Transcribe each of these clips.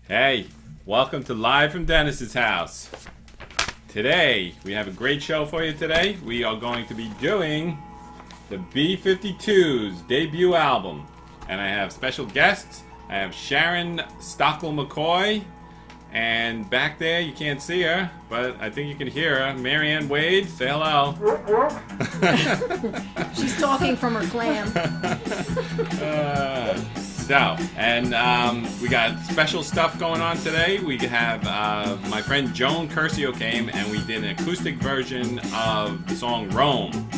Hey, welcome to Live from Dennis's house. Today, we have a great show for you today. We are going to be doing the B52s debut album. And I have special guests. I have Sharon Stockel McCoy. And back there, you can't see her, but I think you can hear her. Marianne Wade, say hello. She's talking from her clam. We got special stuff going on today. We have my friend Joan Curcio came and we did an acoustic version of the song Rome.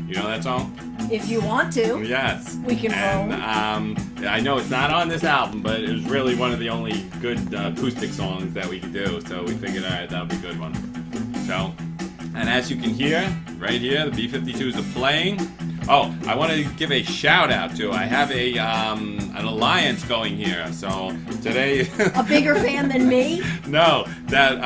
You know that song? If you want to. Yes. We can roam. I know it's not on this album, but it was really one of the only good acoustic songs that we could do. So we figured, all right, that'll be a good one. So, and as you can hear, right here, the B52s are playing. Oh, I want to give a shout out to. I have a an alliance going here. So today, a bigger fan than me? No, that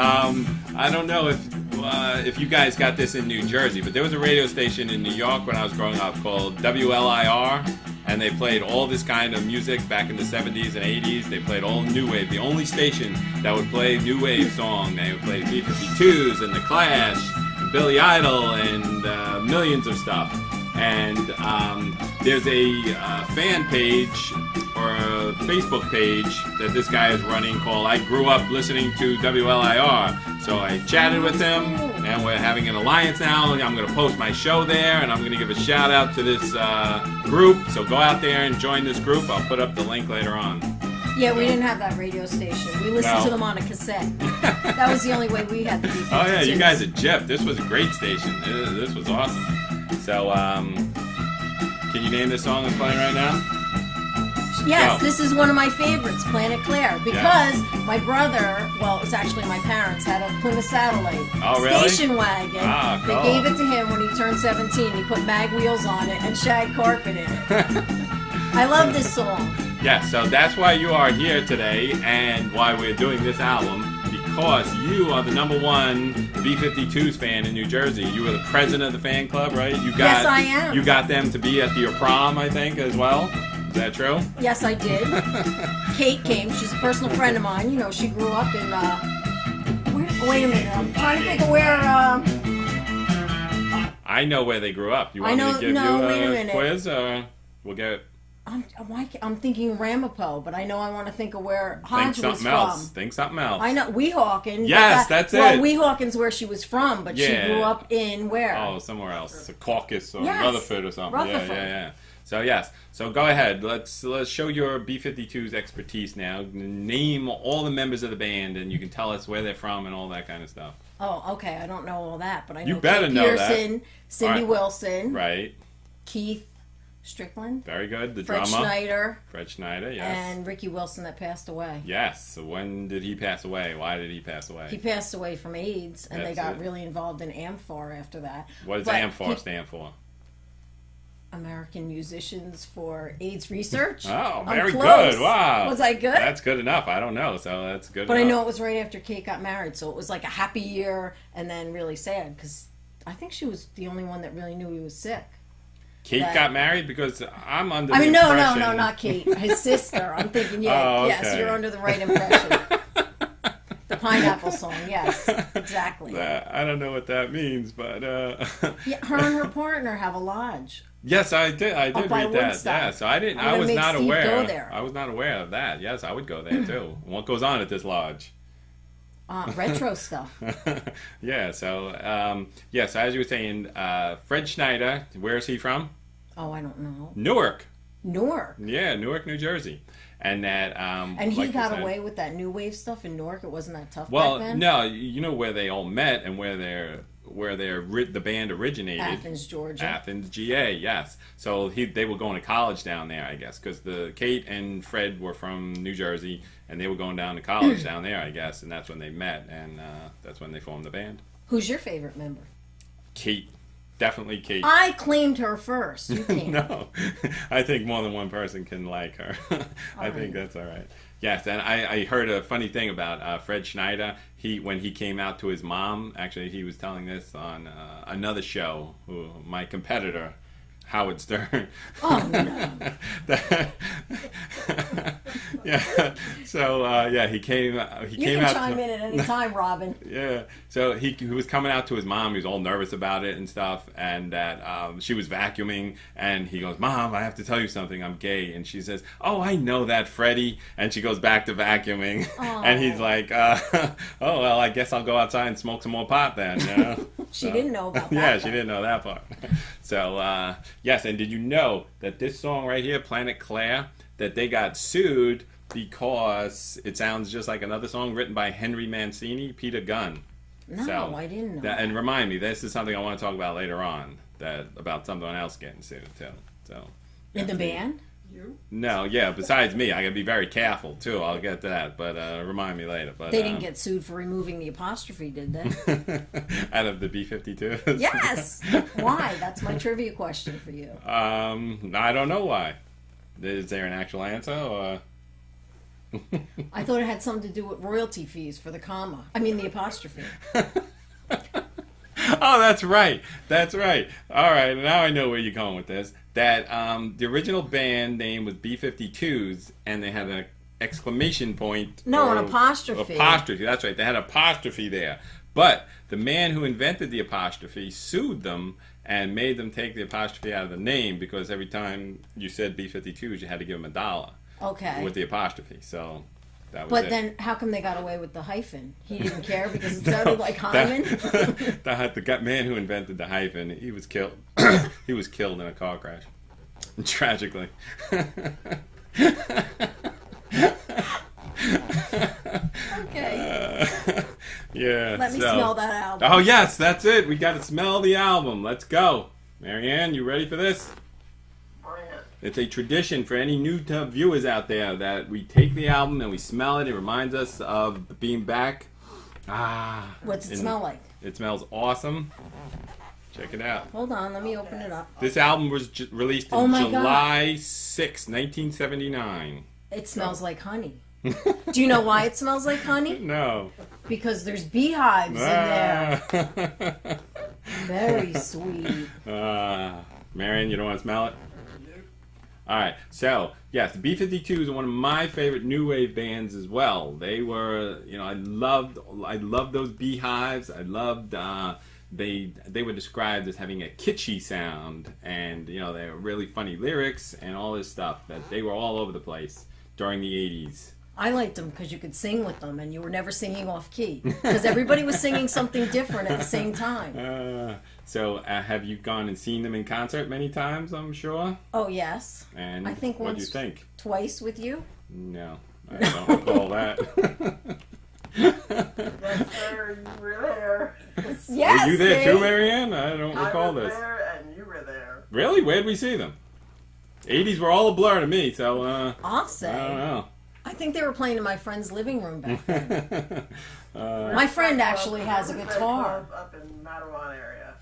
I don't know if you guys got this in New Jersey, but there was a radio station in New York when I was growing up called WLIR, and they played all this kind of music back in the 70s and 80s. They played all new wave. The only station that would play new wave song. They would play the B52s and the Clash, and Billy Idol, and millions of stuff. And there's a fan page or a Facebook page that this guy is running called I Grew Up Listening to WLIR. So I chatted with him, and we're having an alliance now. I'm going to post my show there, and I'm going to give a shout out to this group. So go out there and join this group. I'll put up the link later on. Yeah, we didn't have that radio station. We listened to them on a cassette. That was the only way we had the B52s. Oh yeah, you guys at Jeff. This was a great station. This was awesome. So, can you name the song that's playing right now? Yes, This is one of my favorites, Planet Claire, because my brother, well, it's actually my parents, had a Plymouth Satellite station wagon. Ah, cool. They gave it to him when he turned 17. He put mag wheels on it and shag carpet in it. I love this song. Yeah, so that's why you are here today and why we're doing this album, because you are the #1 B52s fan in New Jersey. You were the president of the fan club, right? Yes, I am. You got them to be at your prom, I think, as well. Is that true? Yes, I did. Kate came. She's a personal friend of mine. You know, she grew up in, wait a minute. I'm trying to think of where, I know where they grew up. You want me to give you a quiz, or we'll get... I'm thinking Ramapo, but I know I want to think of where Hodge was from. Think something else. I know, Weehawken. Yes, that's it. Well, Weehawken's where she was from, but she grew up in where? Oh, somewhere else. A Caucus or Rutherford or something. Rutherford. Yeah. So, yes. So, go ahead. Let's show your B52's expertise now. Name all the members of the band, and you can tell us where they're from and all that kind of stuff. Oh, okay. I don't know all that, but I know you better Kate know Pearson, that. Cindy Wilson. Right. Keith Strickland. Very good. The Fred drummer. Fred Schneider, yes. And Ricky Wilson that passed away. Yes. So when did he pass away? Why did he pass away? He passed away from AIDS, and they got really involved in AMFAR after that. What does AMFAR stand for? American Musicians for AIDS Research. Oh, very good. Wow. Was I good? That's good enough. I don't know, so that's good But enough. I know it was right after Kate got married, so it was like a happy year and then really sad, because I think she was the only one that really knew he was sick. Kate got married? Because I'm under the impression... No, not Kate. His sister. I'm thinking, yes, you're under the right impression. The Pineapple song, yes, exactly. I don't know what that means, but... Yeah, her and her partner have a lodge. Yes, I did read that. Woodstock. Yeah, so I was not aware. I was not aware of that. Yes, I would go there too. What goes on at this lodge? Retro stuff. Yeah, so yes, as you were saying, Fred Schneider, where is he from? Oh, I don't know. Newark. Yeah, Newark, New Jersey. And that and he got away with that new wave stuff in Newark. It wasn't that tough back then. No, you know where they all met and where the band originated. Athens, Georgia. Athens, GA. Yes. So they were going to college down there, I guess, because Kate and Fred were from New Jersey, and they were going down to college down there, I guess, and that's when they met, and that's when they formed the band. Who's your favorite member? Kate. Definitely Kate. I claimed her first. You can't. No, I think more than one person can like her. I think that's all right. Yes, and I heard a funny thing about Fred Schneider. When he came out to his mom, actually he was telling this on another show, my competitor, Howard Stern. Oh, no. Yeah. So So yeah, he came. He came out. You can chime in at any time, Robin. Yeah. So he was coming out to his mom. He was all nervous about it and stuff, and that she was vacuuming, and he goes, "Mom, I have to tell you something. I'm gay." And she says, "Oh, I know that, Freddie." And she goes back to vacuuming, and he's like, "Oh well, I guess I'll go outside and smoke some more pot then." You know? She didn't know about that. Yeah, she didn't know that part. So yes, and did you know that this song right here, Planet Claire, that they got sued because it sounds just like another song written by Henry Mancini, Peter Gunn. No, I didn't know that. And remind me, this is something I want to talk about later on, about someone else getting sued too. So in the band? You? No, yeah. Besides me, I gotta be very careful too. I'll get to that, but remind me later. But they didn't get sued for removing the apostrophe, did they? Out of the B52s? Yes. Why? That's my trivia question for you. I don't know why. Is there an actual answer? Or... I thought it had something to do with royalty fees for the comma. I mean the apostrophe. Oh, that's right. That's right. All right, now I know where you're going with this. That the original band name was B52s, and they had an exclamation point. No, an apostrophe. Apostrophe, that's right. They had an apostrophe there. But the man who invented the apostrophe sued them and made them take the apostrophe out of the name, because every time you said B52s, you had to give them $1. Okay. With the apostrophe, so that was But it. then how come they got away with the hyphen? He didn't care because it sounded like hymen? The man who invented the hyphen, he was killed. He was killed in a car crash. Tragically. Okay. Yeah. Let me smell that album. Oh, yes, that's it. We got to smell the album. Let's go. Marianne, you ready for this? It's a tradition for any new viewers out there that we take the album and we smell it. It reminds us of being back. What's it smell like? It smells awesome. Check it out. Hold on, let me open it up. This album was released in July 6, 1979. It smells like honey. Do you know why it smells like honey? No. Because there's beehives in there. Very sweet. Marion, you don't want to smell it? All right, so yes, the B52s are one of my favorite new wave bands as well. They were, I loved those beehives. I loved they were described as having a kitschy sound, and they were really funny lyrics and all this stuff. That they were all over the place during the 80s. I liked them because you could sing with them, and you were never singing off key because everybody was singing something different at the same time. So have you gone and seen them in concert many times, I'm sure? Oh, yes. And I think what do once, you think? Twice with you? No, I don't recall that. Yes, sir, you were there. Yes. Were you there too, Marianne? I don't recall this. I was there and you were there. Really? Where did we see them? 80s were all a blur to me, so I'll say. I don't know. I think they were playing in my friend's living room back then. My friend actually has a guitar. Up in Mattawan area.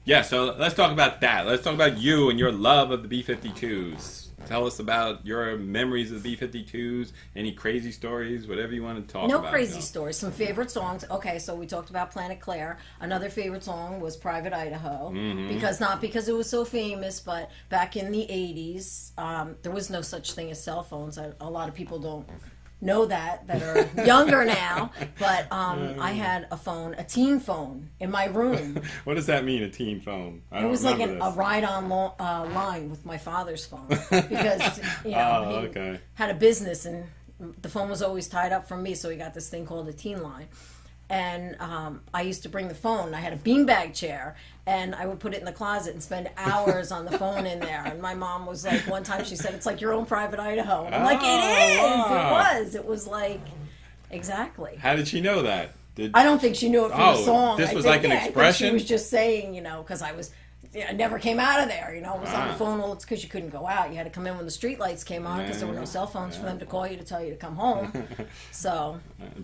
Yeah, so let's talk about that. Let's talk about you and your love of the B52s. Tell us about your memories of the B52s, any crazy stories, whatever you want to talk about. No crazy stories. Some favorite songs. Okay, so we talked about Planet Claire. Another favorite song was Private Idaho. Mm-hmm. Not because it was so famous, but back in the 80s, there was no such thing as cell phones. A lot of people don't know that are younger now, but I had a teen phone in my room. What does that mean, a teen phone? It was like a ride-on line with my father's phone because he had a business and the phone was always tied up from me, so he got this thing called a teen line. And I used to bring the phone. I had a beanbag chair, and I would put it in the closet and spend hours on the phone in there. And my mom was like, one time she said, "It's like your own private Idaho." And I'm like, "It is." Wow. It was like, exactly. How did she know that? I don't think she knew it from the song. This was like an expression? I think she was just saying, because I never came out of there, it was on the phone. Well, it's because you couldn't go out. You had to come in when the street lights came on because there were no cell phones for them to call you to tell you to come home. So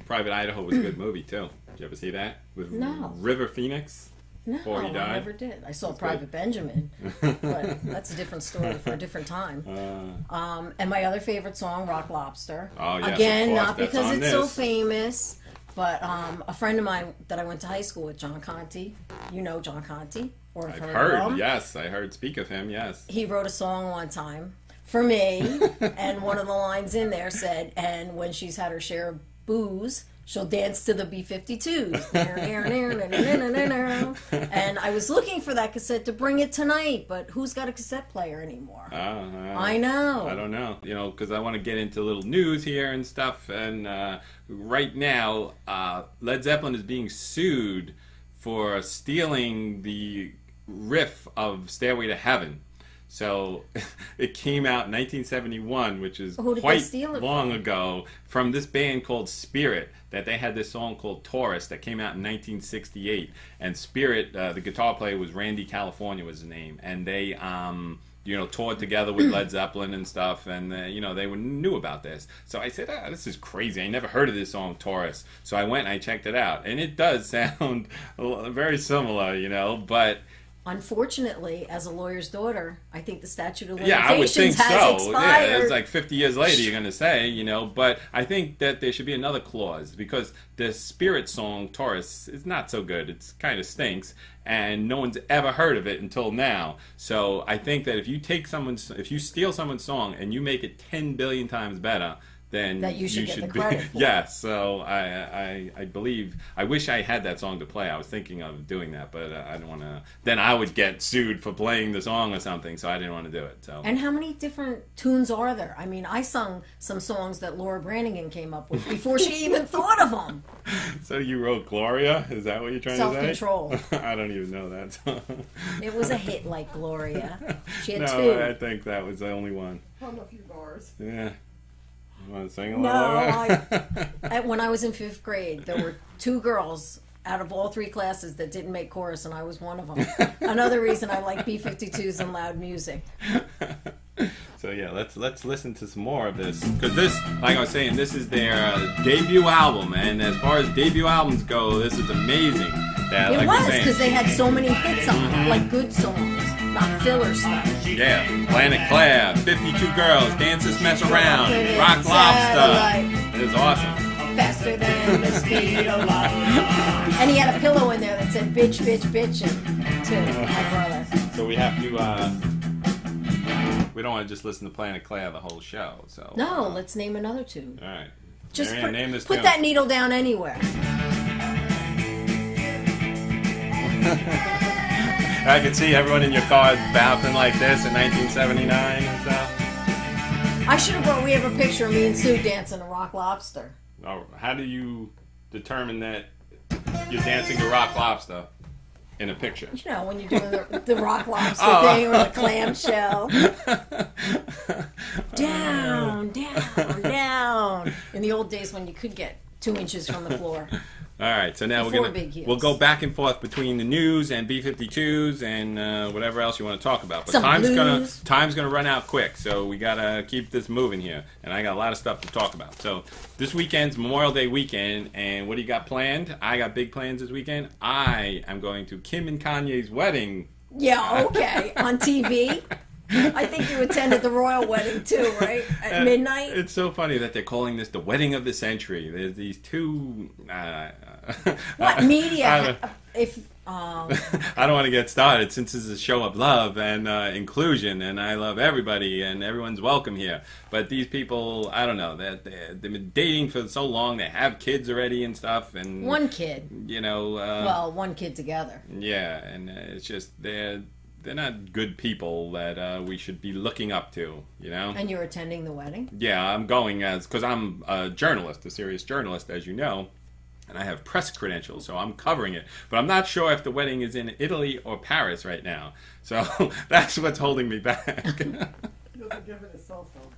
Private Idaho was a good movie too. Did you ever see that with River Phoenix? No, before he died? I never did. I saw Private Benjamin, but that's a different story for a different time. And my other favorite song, Rock Lobster. Oh yes, again, of course. not because it's so famous, but a friend of mine that I went to high school with, John Conti. You know John Conti? Or I've heard, yes. I heard speak of him, yes. He wrote a song one time for me. And one of the lines in there said, and when she's had her share of booze, she'll dance to the B52s. And I was looking for that cassette to bring it tonight, but who's got a cassette player anymore? I know. I don't know. You know, because I want to get into a little news here and stuff. And right now, Led Zeppelin is being sued for stealing the riff of Stairway to Heaven. So it came out in 1971, which is quite long ago, from this band called Spirit, that they had this song called Taurus that came out in 1968. And Spirit, the guitar player was Randy California was his name. And they, toured together with Led Zeppelin and stuff. And, they knew about this. So I said, this is crazy. I never heard of this song, Taurus. So I went and I checked it out. And it does sound very similar, but... Unfortunately, as a lawyer's daughter, I think the statute of limitations I would think has so. expired. Yeah, it's like 50 years later you're going to say, but I think that there should be another clause because the Spirit song, Taurus, is not so good. It kind of stinks, and no one's ever heard of it until now. So I think that if you steal someone's song and you make it 10 billion times better, then that you should get the be, credit for. Yes, so I believe, I wish I had that song to play. I was thinking of doing that, but I don't want to, then I would get sued for playing the song or something, so I didn't want to do it. So. And how many different tunes are there? I mean, I sung some songs that Laura Branigan came up with before she even thought of them. So you wrote Gloria? Is that what you're trying to say? Self-Control. I don't even know that song. It was a hit like Gloria. She had two. No, I think that was the only one. Hum a few bars. Yeah. You want to sing a little? When I was in 5th grade, there were 2 girls out of all 3 classes that didn't make chorus, and I was one of them. Another reason I like B52s and loud music. So yeah, let's listen to some more of this, because this, like I was saying, this is their debut album, and as far as debut albums go, this is amazing. That, it was, because they had so many hits on them, like good songs, not filler stuff. Yeah, Planet Claire, 52 Girls, Dance This Mess Around, Rock Lobster. It is awesome. Faster than the speed of light. And he had a pillow in there that said bitch, bitch, bitch, to my brother. So we have to, we don't want to just listen to Planet Claire the whole show. So no, let's name another tune. All right. Just Marianne, name this put tune. that needle down anywhere. I can see everyone in your car bouncing like this in 1979 and stuff. I should have brought, we have a picture of me and Sue dancing to Rock Lobster. Oh, how do you determine that you're dancing to Rock Lobster in a picture? You know, when you're doing the Rock Lobster thing or the clamshell. Down, down, down. In the old days when you could get 2 inches from the floor. All right, so now we'll go back and forth between the news and B52s and whatever else you want to talk about. But time's gonna run out quick, so we gotta keep this moving here. And I got a lot of stuff to talk about. So this weekend's Memorial Day weekend, and what do you got planned? I got big plans this weekend. I am going to Kim and Kanye's wedding. Yeah, okay, on TV. I think you attended the royal wedding too, right? At midnight. It's so funny that they're calling this the wedding of the century. There's these two. What media? I don't want to get started since this is a show of love and inclusion, and I love everybody and everyone's welcome here. But these people, I don't know, they've been dating for so long. They have kids already and stuff, and one kid. Well, one kid together. Yeah, and it's just they're not good people that we should be looking up to, And you're attending the wedding? Yeah, I'm going because I'm a journalist, a serious journalist, as you know, and I have press credentials, so I'm covering it. But I'm not sure if the wedding is in Italy or Paris right now, so that's what's holding me back. You'll be given a cell phone.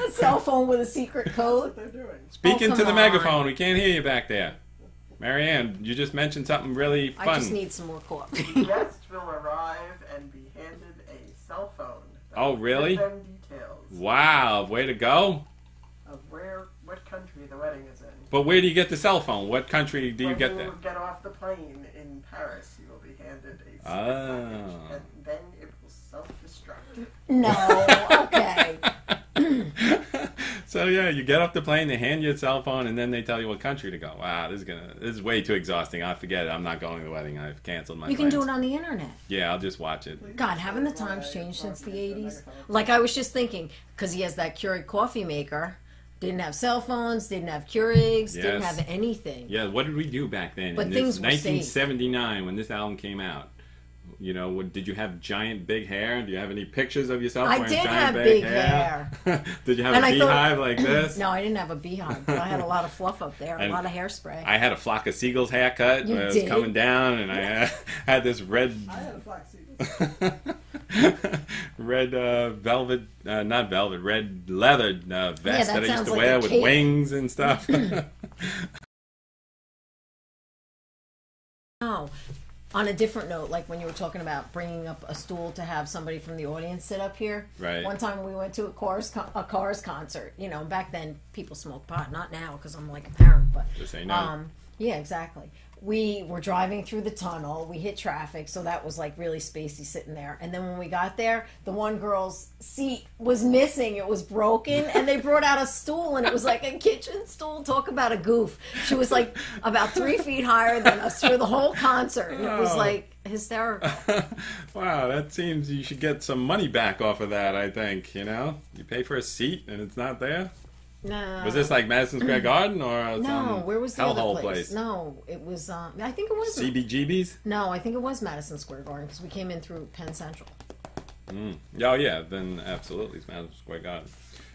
A cell phone with a secret code? That's what they're doing. Speak into the megaphone. We can't hear you back there. Marianne, you just mentioned something really fun. I just need some more coffee. Guests will arrive and be handed a cell phone. Oh, really? Give them details. Wow, way to go. Of what country the wedding is in. But where do you get the cell phone? What country do you get that? When you get off the plane in Paris, you will be handed a cell package, and then it will self-destruct. No, okay. So yeah, you get off the plane, they hand you a cell phone, and then they tell you what country to go. Wow, this is way too exhausting. I forget it. I'm not going to the wedding. I've canceled my plans. You can do it on the internet. Yeah, I'll just watch it. God, haven't the times changed since the 80s? Like I was just thinking, because he has that Keurig coffee maker. Didn't have cell phones, didn't have Keurigs, didn't have anything. Yeah, what did we do back then? But things were 1979, when this album came out. You know, did you have giant big hair? Do you have any pictures of yourself wearing giant big hair? I did have big hair. Did you have a beehive like this? No, I didn't have a beehive, but I had a lot of fluff up there, a lot of hairspray. I had a flock of seagulls haircut. You it did? was coming down, and I had this red... I had a flock of seagulls. red velvet, not velvet, red leather vest that I used to wear with wings and stuff. Oh. On a different note, like when you were talking about bringing up a stool to have somebody from the audience sit up here. Right. One time we went to a Cars concert. You know, back then people smoked pot. Not now because I'm like a parent. But just say no. Yeah, exactly. We were driving through the tunnel. We hit traffic, so that was like really spacey sitting there. And then when we got there, the one girl's seat was missing. It was broken, and they brought out a stool, and it was like a kitchen stool. Talk about a goof. She was like about 3 feet higher than us through the whole concert, and it was like hysterical. Wow, that seems you should get some money back off of that, I think. You know? You pay for a seat, and it's not there? No. Was this like Madison Square Garden or no? Where was the other place? No, it was. I think it was CBGB's. No, I think it was Madison Square Garden because we came in through Penn Central. Oh yeah, then absolutely it's Madison Square Garden.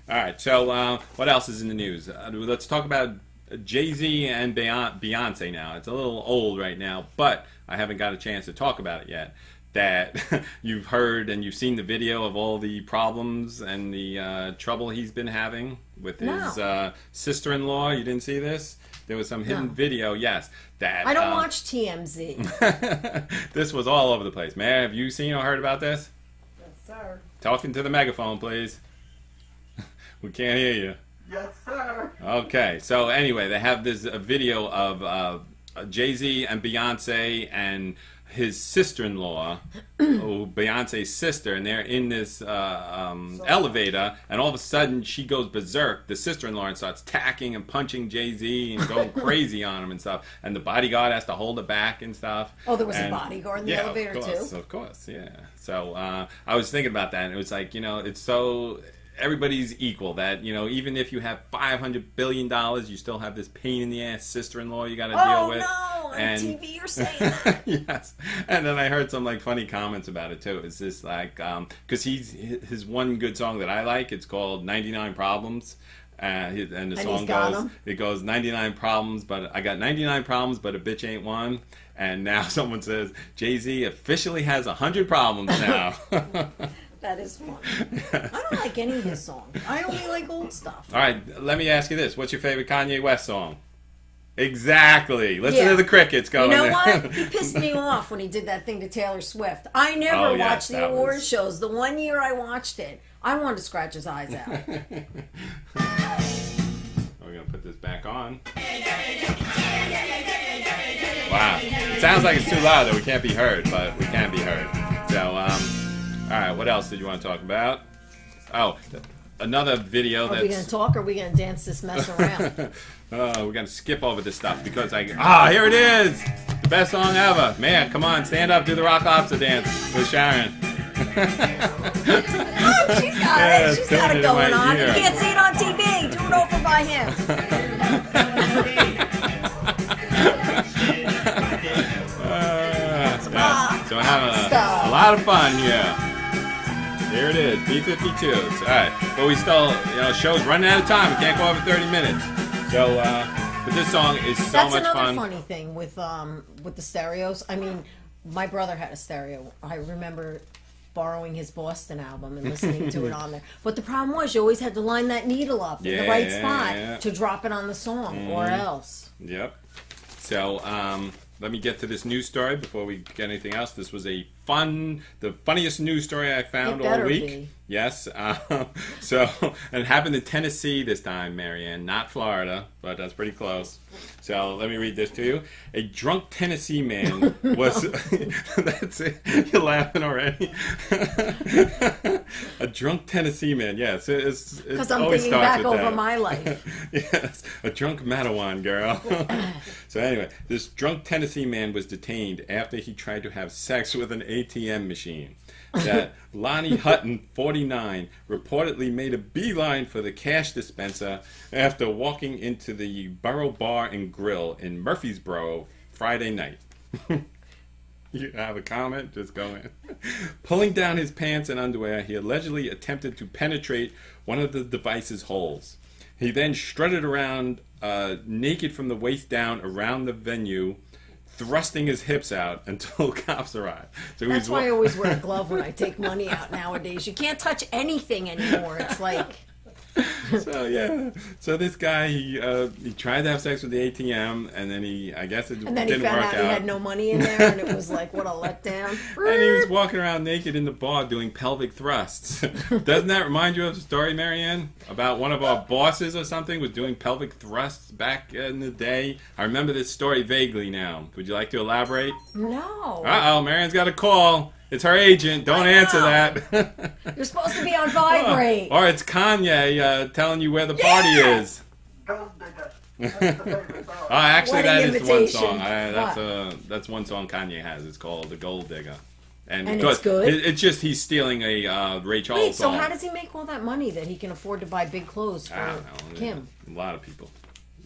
All right, so what else is in the news? Let's talk about Jay-Z and Beyonce now. It's a little old right now, but I haven't got a chance to talk about it yet. That you've heard and you've seen the video of all the problems and the trouble he's been having with his sister-in-law. You didn't see this? There was some hidden video, yes. That I don't watch TMZ. This was all over the place. Mary, have you seen or heard about this? Yes, sir. Talking to the megaphone, please. We can't hear you. Yes, sir. Okay, so anyway, they have this video of Jay-Z and Beyonce and his sister-in-law, Beyonce's sister, and they're in this elevator, and all of a sudden she goes berserk, the sister-in-law, and starts tacking and punching Jay-Z and going crazy on him and stuff, and the bodyguard has to hold her back and stuff. Oh, there was a bodyguard in the elevator too? Of course, yeah. So I was thinking about that, and it was like, you know, it's so... Everybody's equal. That, you know, even if you have $500 billion, you still have this pain in the ass sister-in-law you got to deal with. Oh no! On TV, you're saying that. Yes. And then I heard some like funny comments about it too. It's just like because his one good song that I like. It's called 99 Problems. And the song goes 99 problems, but I got 99 problems, but a bitch ain't one. And now someone says Jay-Z officially has 100 problems now. That is fun. I don't like any of his songs. I only like old stuff. All right, let me ask you this. What's your favorite Kanye West song? Exactly. Listen to the crickets going. You know what? He pissed me off when he did that thing to Taylor Swift. I never watched the awards shows. The one year I watched it, I wanted to scratch his eyes out. We're going to put this back on. Wow. It sounds like it's too loud that we can't be heard, but we can be heard. So, all right, what else did you want to talk about? Oh, another video that's... Are we going to talk or are we going to dance this mess around? We're going to skip over this stuff because here it is! The best song ever. Man, come on, stand up, do the rock lobster dance with Sharon. Oh, she's got it. She's got it going on. You can't see it on TV. Do it over by him. So we're having a lot of fun here. Here it is, B52s. All right, but we still, show's running out of time. We can't go over 30 minutes. So, but this song is so much fun. That's another funny thing with the stereos. I mean, my brother had a stereo. I remember borrowing his Boston album and listening to it on there. But the problem was you always had to line that needle up in the right spot to drop it on the song, or else. Yep. So, let me get to this news story before we get anything else. This was the funniest news story I found all week. Be. Yes. And it happened in Tennessee this time, Marianne, not Florida, but that's pretty close. So let me read this to you. A drunk Tennessee man was... That's it. You're laughing already. A drunk Tennessee man. Yes, because I'm thinking back over my life. Yes, a drunk Madawan girl. So anyway, this drunk Tennessee man was detained after he tried to have sex with an ATM machine. That Lonnie Hutton, 49, reportedly made a beeline for the cash dispenser after walking into the Borough Bar and Grill in Murfreesboro Friday night. You have a comment? Just go in. Pulling down his pants and underwear, he allegedly attempted to penetrate one of the device's holes. He then strutted around naked from the waist down around the venue, thrusting his hips out until cops arrived. So that's why I always wear a glove when I take money out nowadays. You can't touch anything anymore. It's like... So yeah, so this guy he tried to have sex with the ATM, and then I guess it didn't work out. And then he found out he had no money in there, and it was like, what a letdown. And he was walking around naked in the bar doing pelvic thrusts. Doesn't that remind you of the story, Marianne, about one of our bosses or something was doing pelvic thrusts back in the day? I remember this story vaguely now. Would you like to elaborate? No. Uh-oh, Marianne's got a call. It's her agent. Don't answer that. You're supposed to be on vibrate. Or it's Kanye telling you where the party is. Gold digger. That's the favorite song. Actually, that is one invitation. song. That's one song Kanye has. It's called "The Gold Digger," and it's good. It's just he's stealing a Ray Charles Wait, so song. how does he make all that money that he can afford to buy big clothes for I don't know. Kim? A lot of people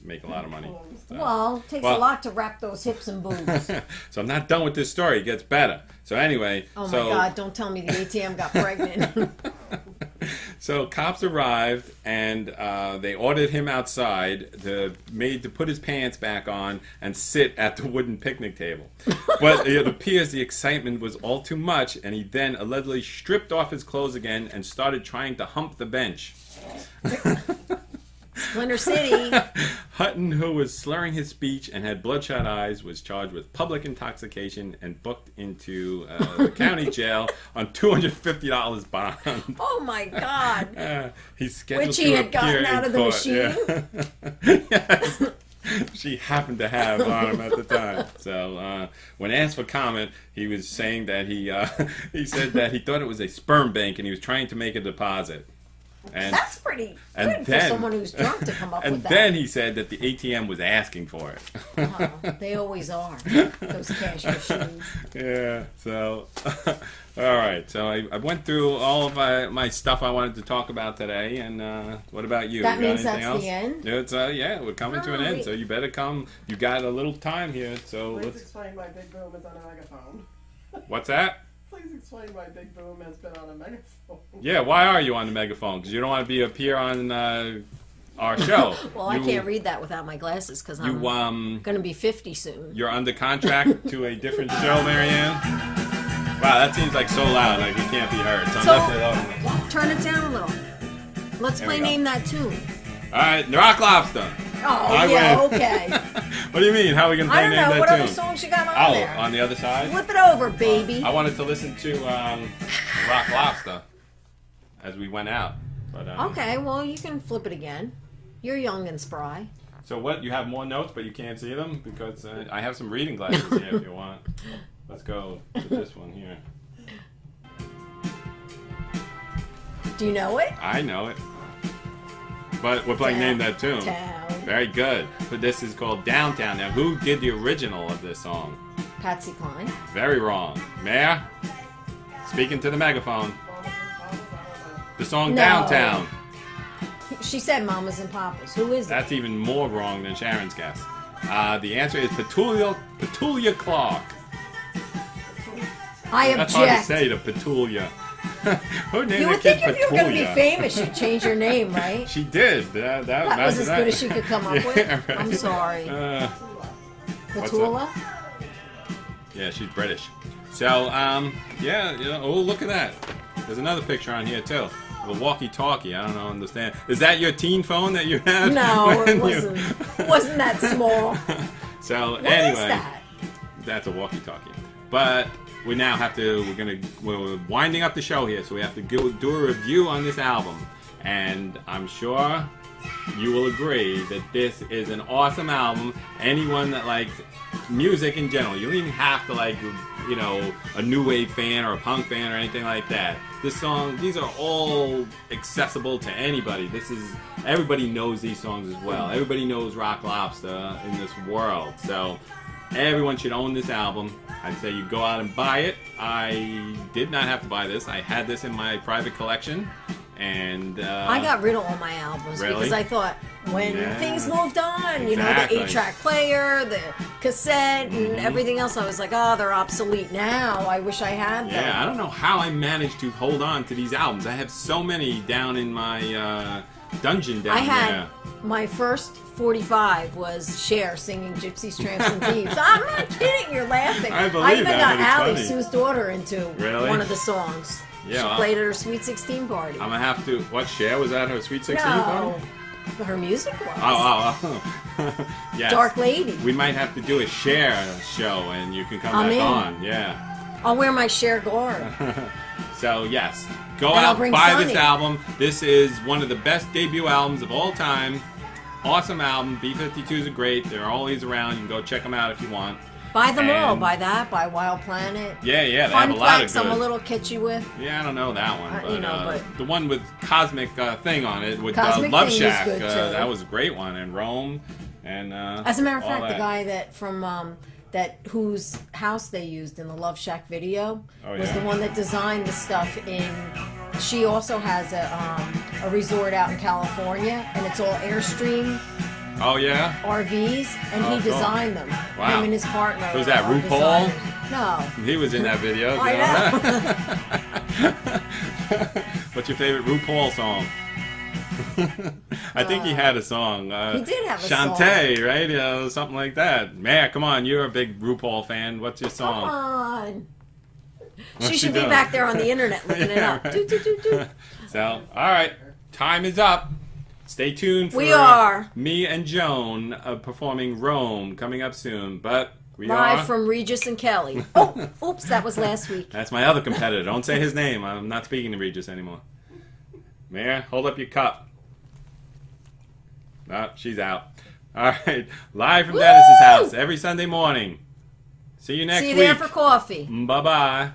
make a lot of money. So. Well, it takes a lot to wrap those hips and boobs. So I'm not done with this story. It gets better. So anyway. Oh my God! Don't tell me the ATM got pregnant. So cops arrived and they ordered him outside to put his pants back on and sit at the wooden picnic table. But it appears the excitement was all too much, and he then allegedly stripped off his clothes again and started trying to hump the bench. Splinter City. Hutton, who was slurring his speech and had bloodshot eyes, was charged with public intoxication and booked into the county jail on $250 bond. Oh my God! He's scheduled Which he had gotten out of the machine. Yeah. Yes. She happened to have on him at the time. So when asked for comment, he was saying that he said that he thought it was a sperm bank and he was trying to make a deposit. And that's pretty good for someone who's drunk to come up with that. And then he said that the ATM was asking for it. Oh, they always are, those cash machines. Yeah, so, all right. So I went through all of my stuff I wanted to talk about today. And what about you? That you got means that's else? the end? It's, yeah, we're coming to an end. So you better come. You got a little time here. So Please let's explain why Big Boom is on a megaphone. What's that? Please explain why Big Boom has been on a megaphone. Yeah, why are you on the megaphone? Because you don't want to appear on our show. Well, I can't read that without my glasses because I'm going to be 50 soon. You're under contract to a different show, Marianne? Wow, that seems like so loud, like it can't be heard. So turn it down a little. Let's play Name That Tune. All right, Rock Lobster. Oh, yeah, okay. What do you mean? How are we going to play Name That Tune? I don't know. What other songs you got on there? Oh, on the other side? Flip it over, baby. I wanted to listen to Rock Lobster as we went out. But, okay, well, you can flip it again. You're young and spry. So what? You have more notes, but you can't see them? Because I have some reading glasses here if you want. Let's go to this one here. Do you know it? I know it. But we're playing Name That Tune. Downtown. Very good. But this is called Downtown. Now, who did the original of this song? Patsy Cline. Very wrong. Mayor? Speaking to the megaphone. The song Downtown. She said Mamas and Papas. Who is it? That's even more wrong than Sharon's guess. The answer is Petulia Clark. I object. That's hard to say to Petulia. Who named you would think if you were going to be famous, you'd change your name, right? She did. That was as good as she could come up with. Right. I'm sorry. Petula? Yeah, she's British. So, yeah, you know, oh, look at that. There's another picture on here, too. A walkie-talkie. I don't know, understand. Is that your teen phone that you had? No, it wasn't. It wasn't that small. So, what anyway. Is that? That's a walkie-talkie. But we now have to, we're winding up the show here, so we have to do a review on this album. And I'm sure you will agree that this is an awesome album. Anyone that likes music in general, you don't even have to like you know, a new wave fan or a punk fan or anything like that. These are all accessible to anybody. Everybody knows these songs as well. Everybody knows Rock Lobster in this world. So everyone should own this album. I'd say you go out and buy it. I did not have to buy this. I had this in my private collection. And I got rid of all my albums because I thought when things moved on, you know, the 8-track player, the cassette, and everything else, I was like, oh, they're obsolete now. I wish I had them. Yeah, I don't know how I managed to hold on to these albums. I have so many down in my dungeon down there. My first 45 was Cher singing Gypsies, Tramps, and Thieves. I'm not kidding. You're laughing. I believe I even got Allie, Sue's daughter, into one of the songs. Yeah, she played at her Sweet 16 party. I'm going to have to... What, Cher was at her Sweet 16 party? No, her music was. Oh. Yes. Dark Lady. We might have to do a Cher show, and you can come back on. Yeah. I'll wear my Cher garb. So, yes. Go out, buy this album. This is one of the best debut albums of all time. Awesome album. B52s are great. They're always around. You can go check them out if you want. Buy them all. Buy that. Buy Wild Planet. Yeah, they have a lot of good. I'm a little kitschy with. Yeah, I don't know that one. But, you know, but the one with Cosmic Thing on it, with Love Shack, that was a great one. And Rome. And as a matter of fact, the guy that from whose house they used in the Love Shack video was the one that designed the stuff in. She also has a resort out in California, and it's all Airstream. Oh, yeah? RVs, and he designed them. Wow. Him and his partner. Who's that, RuPaul? No. He was in that video. I know. What's your favorite RuPaul song? I think he had a song. He did have a song. Shantae, right? Something like that. Man, come on. You're a big RuPaul fan. What's your song? Come on. She should be back there on the internet looking it up. Right. So, all right. Time is up. Stay tuned for me and Joan performing Rome coming up soon. But we are live from Regis and Kelly. Oh, oops, that was last week. That's my other competitor. Don't say his name. I'm not speaking to Regis anymore. Mayor, hold up your cup. Oh, she's out. All right, live from Dennis's house every Sunday morning. See you next week. See you there for coffee. Bye-bye.